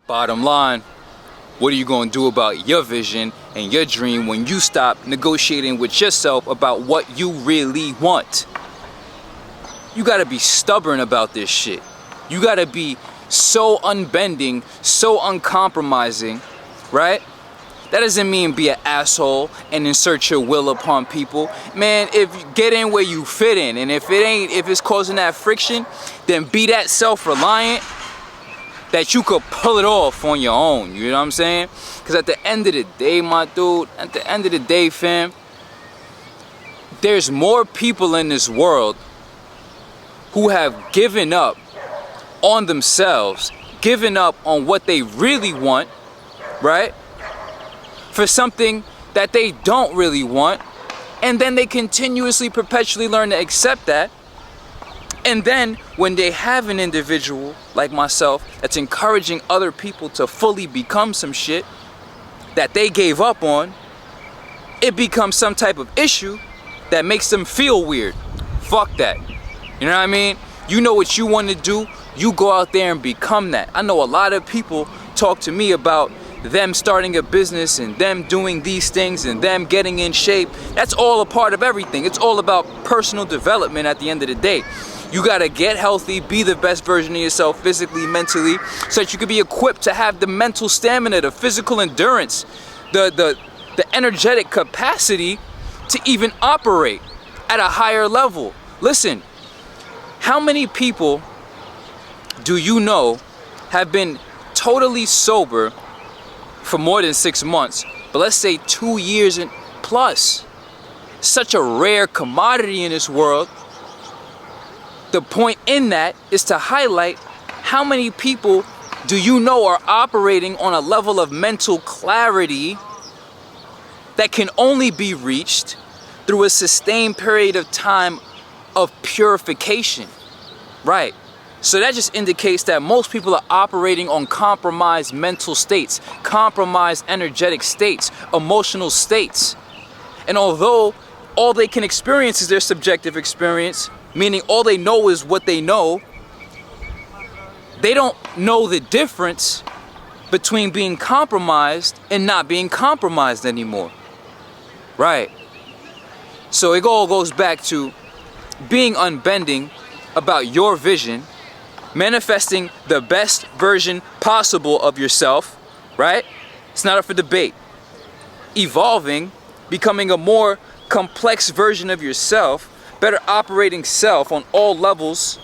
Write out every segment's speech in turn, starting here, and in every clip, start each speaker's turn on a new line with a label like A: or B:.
A: Bottom line, what are you going to do about your vision and your dream when you stop negotiating with yourself about what you really want? You got to be stubborn about this shit. You got to be so unbending, so uncompromising, right? That doesn't mean be an asshole and insert your will upon people. Man, if you get in where you fit in, and if it's causing that friction, then be that self-reliant that you could pull it off on your own. You know what I'm saying? Because at the end of the day, my dude, at the end of the day, fam, there's more people in this world who have given up on themselves, given up on what they really want, right? For something that they don't really want, and then they continuously, perpetually learn to accept that. And then when they have an individual like myself that's encouraging other people to fully become some shit that they gave up on, it becomes some type of issue that makes them feel weird. Fuck that. You know what I mean? You know what you want to do, you go out there and become that. I know a lot of people talk to me about them starting a business and them doing these things and them getting in shape. That's all a part of everything. It's all about personal development at the end of the day. You gotta get healthy, be the best version of yourself physically, mentally, so that you can be equipped to have the mental stamina, the physical endurance, the energetic capacity to even operate at a higher level. Listen, how many people do you know have been totally sober for more than 6 months, but let's say 2 years and plus? Such a rare commodity in this world. The point in that is to highlight how many people do you know are operating on a level of mental clarity that can only be reached through a sustained period of time of purification, right? So that just indicates that most people are operating on compromised mental states, compromised energetic states, emotional states. And although all they can experience is their subjective experience, meaning all they know is what they know, they don't know the difference between being compromised and not being compromised anymore. Right? So it all goes back to being unbending about your vision, manifesting the best version possible of yourself, right? It's not up for debate. Evolving, becoming a more complex version of yourself, better operating self on all levels,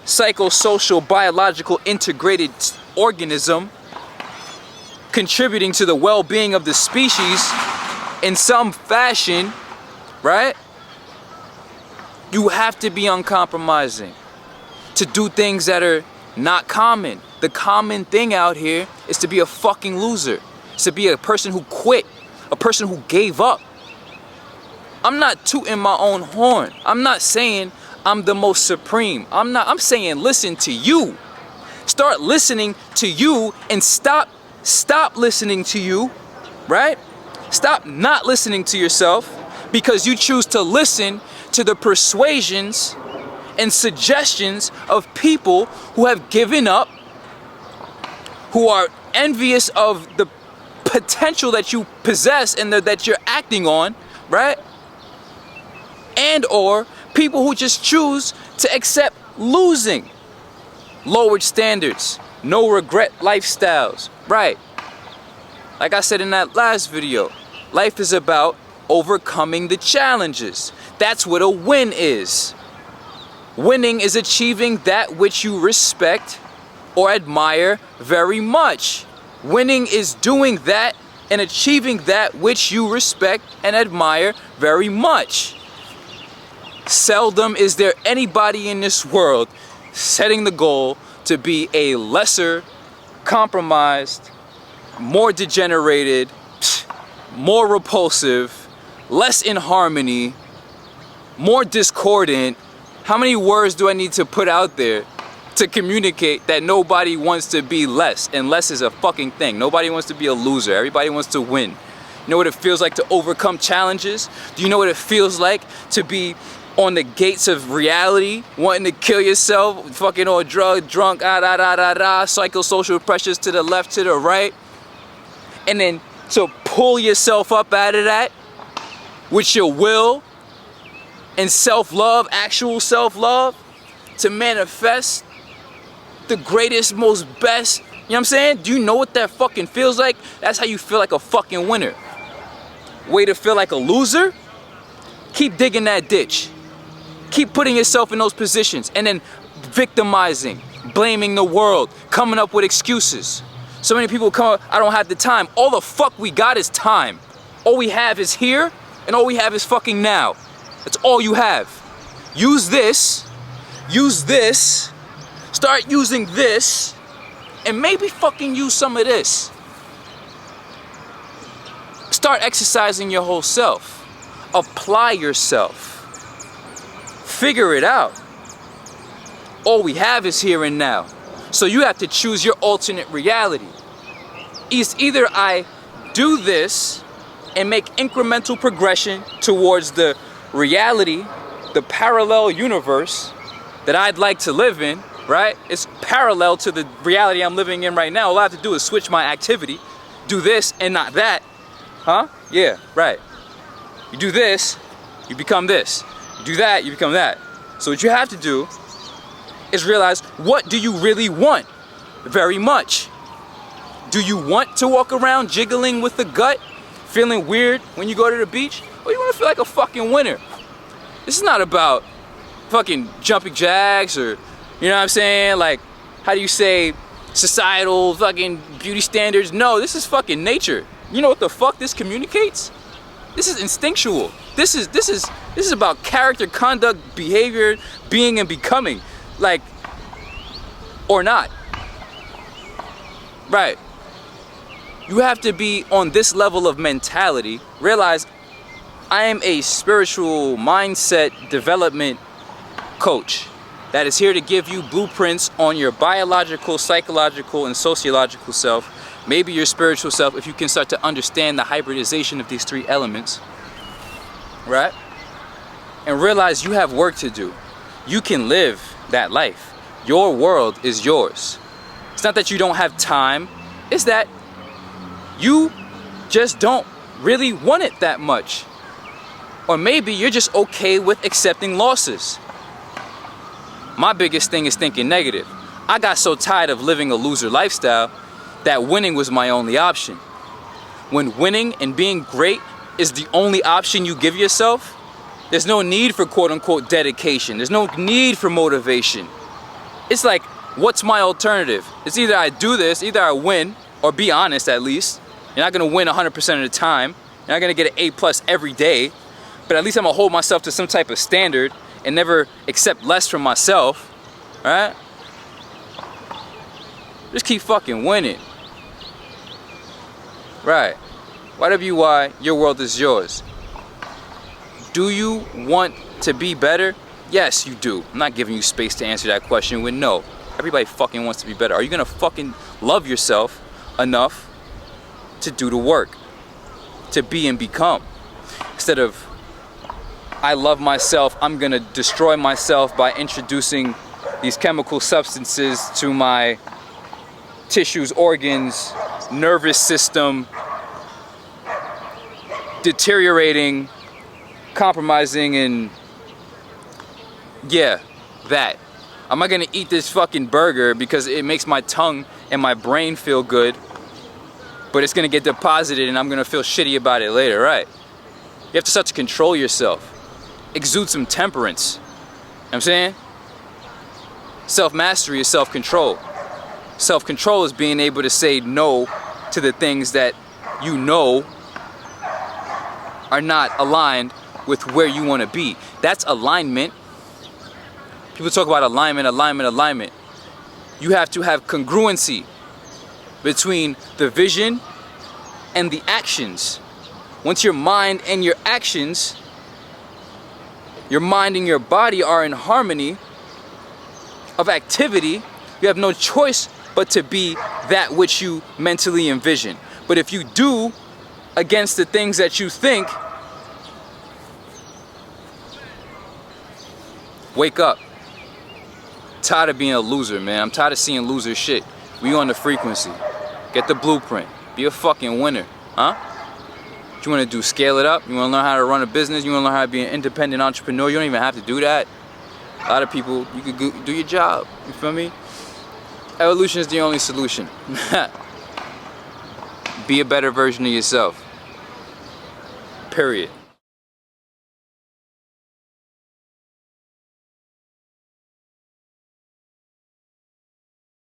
A: psychosocial, biological, integrated organism, contributing to the well-being of the species in some fashion, right? You have to be uncompromising to do things that are not common. The common thing out here is to be a fucking loser. It's to be a person who quit, a person who gave up. I'm not tooting my own horn. I'm not saying I'm the most supreme. I'm saying listen to you. Start listening to you and stop listening to you, right? Stop not listening to yourself because you choose to listen to the persuasions and suggestions of people who have given up, who are envious of the potential that you possess and that you're acting on, right? And or people who just choose to accept losing. Lowered standards, no regret lifestyles, right? Like I said in that last video, life is about overcoming the challenges. That's what a win is. Winning is achieving that which you respect or admire very much. Winning is doing that and achieving that which you respect and admire very much. Seldom is there anybody in this world setting the goal to be a lesser, compromised, more degenerated, more repulsive, less in harmony, more discordant. How many words do I need to put out there to communicate that nobody wants to be less? And less is a fucking thing. Nobody wants to be a loser. Everybody wants to win. You know what it feels like to overcome challenges? Do you know what it feels like to be on the gates of reality, wanting to kill yourself, fucking on drunk, psychosocial pressures to the left, to the right. And then to pull yourself up out of that with your will and self-love, actual self-love, to manifest the greatest, most best. You know what I'm saying? Do you know what that fucking feels like? That's how you feel like a fucking winner. Way to feel like a loser? Keep digging that ditch. Keep putting yourself in those positions and then victimizing, blaming the world, coming up with excuses. So many people come up, I don't have the time. All the fuck we got is time. All we have is here, and all we have is fucking now. That's all you have. Use this, start using this, and maybe fucking use some of this. Start exercising your whole self. Apply yourself. Figure it out. All we have is here and now. So you have to choose your alternate reality. It's either I do this and make incremental progression towards the reality, the parallel universe that I'd like to live in, right? It's parallel to the reality I'm living in right now. All I have to do is switch my activity, do this and not that. Huh? Yeah, right. You do this, you become this. You do that, you become that. So what you have to do is realize, what do you really want? Very much. Do you want to walk around jiggling with the gut, feeling weird when you go to the beach? Or you want to feel like a fucking winner? This is not about fucking jumping jacks or, you know what I'm saying? Like, how do you say, societal fucking beauty standards? No, this is fucking nature. You know what the fuck this communicates? This is instinctual. This is about character, conduct, behavior, being and becoming. Like, or not. Right. You have to be on this level of mentality. Realize I am a spiritual mindset development coach that is here to give you blueprints on your biological, psychological, and sociological self. Maybe your spiritual self, if you can start to understand the hybridization of these three elements, right? And realize you have work to do. You can live that life. Your world is yours. It's not that you don't have time, it's that you just don't really want it that much. Or maybe you're just okay with accepting losses. My biggest thing is thinking negative. I got so tired of living a loser lifestyle that winning was my only option. When winning and being great is the only option you give yourself, there's no need for quote-unquote dedication. There's no need for motivation. It's like, what's my alternative? It's either I do this, either I win, or be honest at least. You're not gonna win 100% of the time. You're not gonna get an A+ every day, but at least I'm gonna hold myself to some type of standard and never accept less from myself, right? Just keep fucking winning. Right. YWY, your world is yours. Do you want to be better? Yes, you do. I'm not giving you space to answer that question with no. Everybody fucking wants to be better. Are you gonna fucking love yourself enough to do the work? To be and become? Instead of, I love myself, I'm gonna destroy myself by introducing these chemical substances to my tissues, organs, nervous system, deteriorating, compromising, and yeah, that. Am I gonna eat this fucking burger because it makes my tongue and my brain feel good, but it's gonna get deposited and I'm gonna feel shitty about it later, right? You have to start to control yourself. Exude some temperance. You know what I'm saying? Self-mastery is self-control. Self-control is being able to say no to the things that you know are not aligned with where you want to be. That's alignment. People talk about alignment. You have to have congruency between the vision and the actions. Once your mind and your actions, your mind and your body are in harmony of activity, you have no choice but to be that which you mentally envision. But if you do against the things that you think, Wake up. Tired of being a loser, man. I'm tired of seeing loser shit. We on the frequency. Get the blueprint. Be a fucking winner. Huh? What you want to do? Scale it up? You want to learn how to run a business? You want to learn how to be an independent entrepreneur? You don't even have to do that. A lot of people, you could do your job. You feel me? Evolution is the only solution. Be a better version of yourself. Period.